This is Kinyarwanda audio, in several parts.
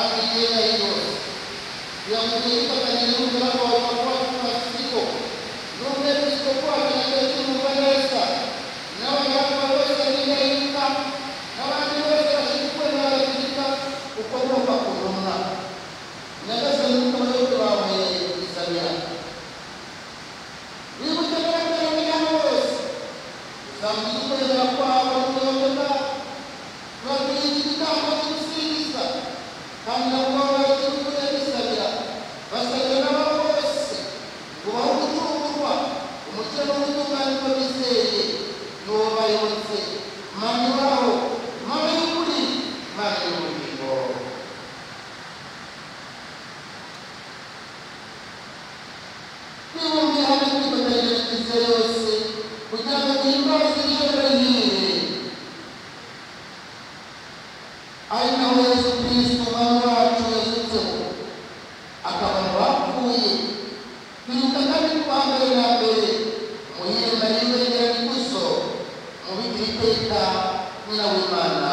kandi kera hiyo yamutelika kanyeruka hapo watu masiko ndio isipokuwa kinachotaka kumfanyaisa na watu wote ninaika na watu wote washikwe na washika ukomoka kuona na sasa mtu yote wao Isabia hiyo tena ndio mmoja zambuko ya kwa watu wote na kijiji kama kusikiliza kama wao watu Isabia basi na wose kwa kuchukua umutero w'utungane ko bizeye no bayonse mami wao mami yuri mami y'ubugingo niba mihana kwitondera ibyiza yose kugira ngo imbabazi y'Ibrahim ari nawe Yesu Kristo umwami wacu yazutseho akaba bapfuye kwibuka kandi kwambere na mbere muhirima y'ibendera n'ikuzo mu bigira iteka nyina w'Imana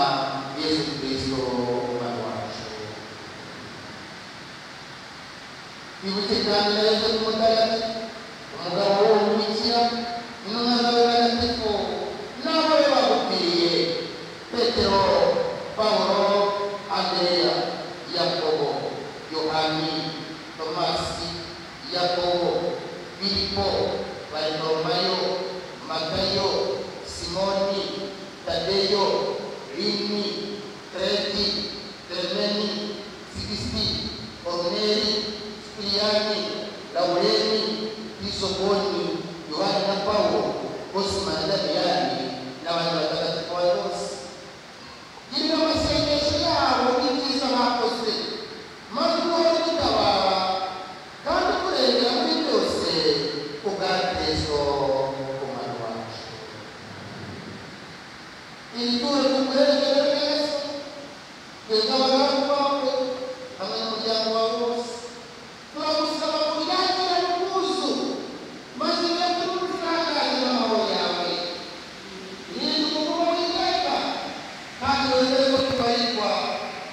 Yesu Kristo umwami wacu kwibuke kandi na Yesu Mutagatifu umugabo w'umubikira intumwa zawe ntagatifu n'abo bagupfiriye Petero Paulo Andrea Yakobo Yohani Tomasi Yakobo Filipo Bartolomayo Matayo Simoni Tadeyo Rini Treti Termeni Sigisti Corneli Spriani Laureni Isoboni Yohani na Paulo Cosma Damiani na watu watakatifu wote ili wasengeshe yao ibyiza bakoze maze kutabara kandi kurengera muri byose kubwa Kristo umwami wacu ituro tukwegera Yesu twegabagaragu bawe hamwe n'umuryango wawe wose turagusaba kubyakira n'ubwuzu maze ibyo tubitangaje n'amahoro yawe yindi umuvumo w'iteka kandi wemere ko tubarirwa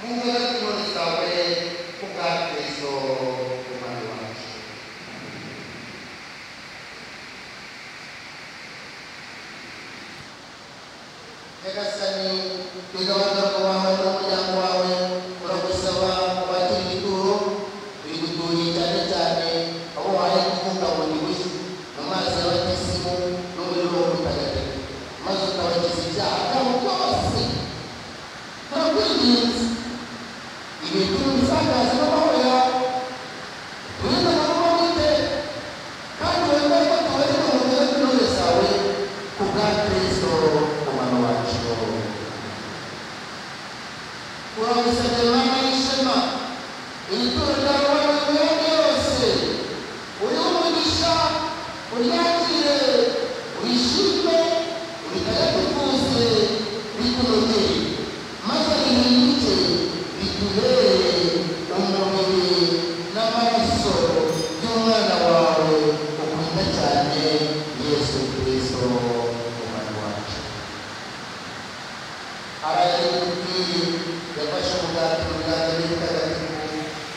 mu ngabire zawe kubwa Kristo umwami wacu Nyagasani twegabagaragu bawe n'umuryango wawe uragusaba kubakira ibituro turi guturiye cyane cyane abo wahaye kubungabunga ibuye mu mazi y'abatisimu n'umuriro w'umutagatifu maze ukabakiza ibyaha byabo byose turakwinginze ibituro bisakaza n'amahoro yawe turinde amahoro wite kandi wemere ko tubarirwa mu ngabire zawe kubwa Kristo umwami wacu uragusabye Mana y'ishema ibituro byawe wabibonye yose uri umugisha uryakire urishime uritagatifuze bikunogeye maze bihinduke bitubere umubiri n'amaraso by'umwana wawe ukunda cyane Yesu Kristo umwami wacu arayibwiye yafashe umugati mu biganza by'umutagatifu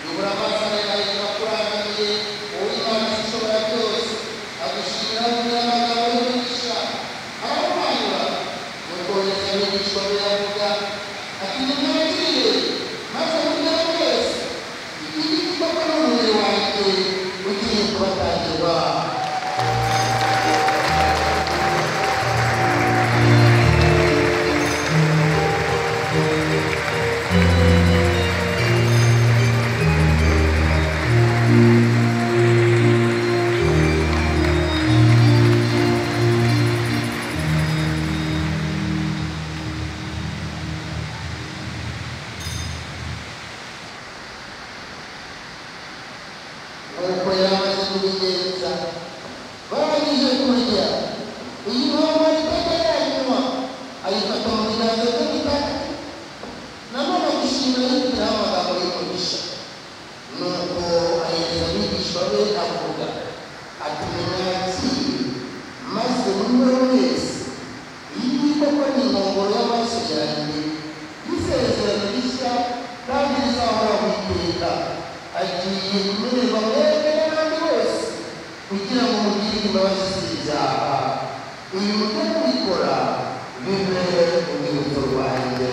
yubura amaso areba akurangamiye uw'Imana ishobora byose agushimira n'amagambo y'umugisha arawumanura nuko yohereza abigishwa be avuga ati nimwakire maze mugire mwese iki gikorwa n'umubiri wanjye ugiye kubatangirwa nuko yamaze kubigenza barangije kurya iyi nkoma itegera inyuma ayifata mu biganza bye bitandatu nanone gushimira yitiraho amagambo y'umugisha nuko ahereza abigishwa be avuga ati mwakire maze mumwe wese iyi koko ni inkongoro y'amaraso yanjye y'isezerano rishya kandi rizahoraho mugiye kumenyerwa mwebwe n'abandi bose kugira ngo mugire imbabazi z'ibyaha. Uyu mutwe kubikora bibe urwibutso rwanjye.